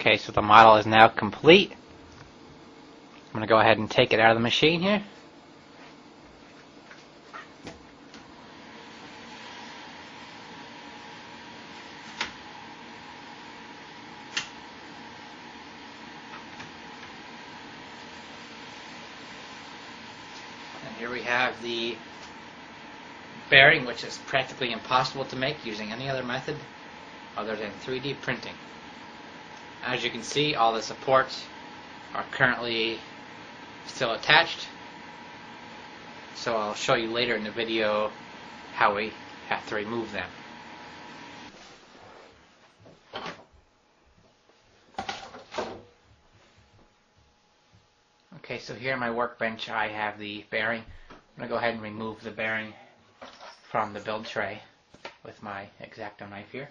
Okay, so the model is now complete. I'm going to go ahead and take it out of the machine here. And here we have the bearing, which is practically impossible to make using any other method other than 3D printing. As you can see, all the supports are currently still attached, so I'll show you later in the video how we have to remove them. Okay, so here on my workbench I have the bearing. I'm going to go ahead and remove the bearing from the build tray with my X-Acto knife here.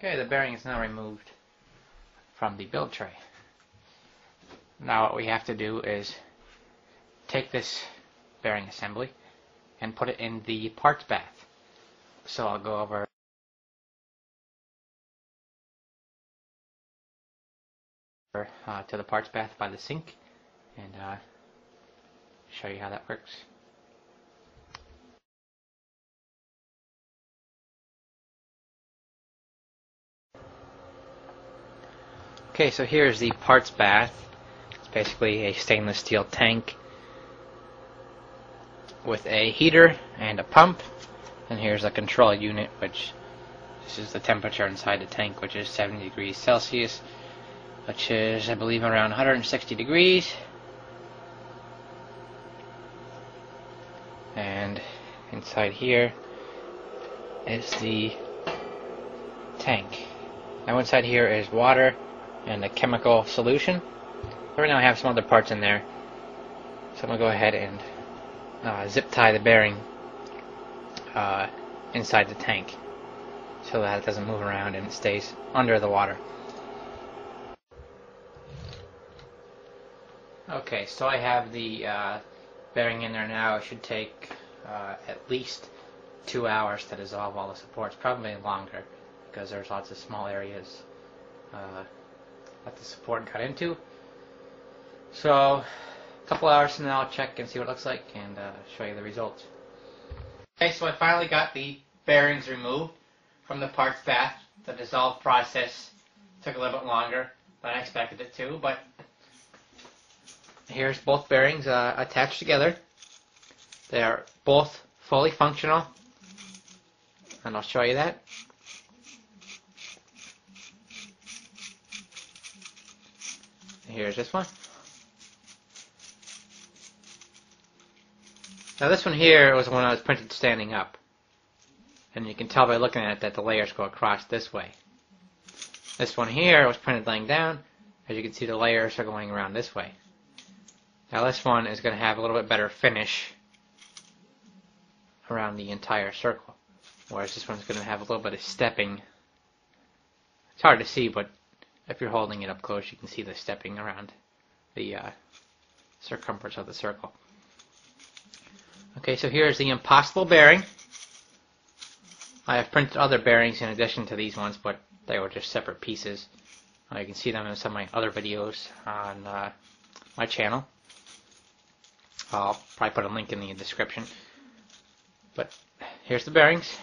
Okay, the bearing is now removed from the build tray. Now what we have to do is take this bearing assembly and put it in the parts bath. So I'll go over to the parts bath by the sink and show you how that works. Okay, so here's the parts bath. It's basically a stainless steel tank with a heater and a pump. And here's a control unit, which this is the temperature inside the tank, which is 70 degrees Celsius, which is, I believe, around 160 degrees. And inside here is the tank. Now inside here is water and a chemical solution. Right now I have some other parts in there, so I'm going to go ahead and zip tie the bearing inside the tank so that it doesn't move around and it stays under the water. Okay, so I have the bearing in there now. It should take at least 2 hours to dissolve all the supports, probably longer, because there's lots of small areas that the support got into. So a couple hours from now I'll check and see what it looks like and show you the results. Okay, so I finally got the bearings removed from the parts bath. The dissolve process took a little bit longer than I expected it to, but here's both bearings attached together. They are both fully functional, and I'll show you that. Here's this one. Now this one here was when I was printed standing up. And you can tell by looking at it that the layers go across this way. This one here was printed laying down. As you can see, the layers are going around this way. Now this one is going to have a little bit better finish around the entire circle. Whereas this one's going to have a little bit of stepping. It's hard to see, but if you're holding it up close, you can see the stepping around the circumference of the circle. Okay, so here's the impossible bearing. I have printed other bearings in addition to these ones, but they were just separate pieces. You can see them in some of my other videos on my channel. I'll probably put a link in the description. But here's the bearings.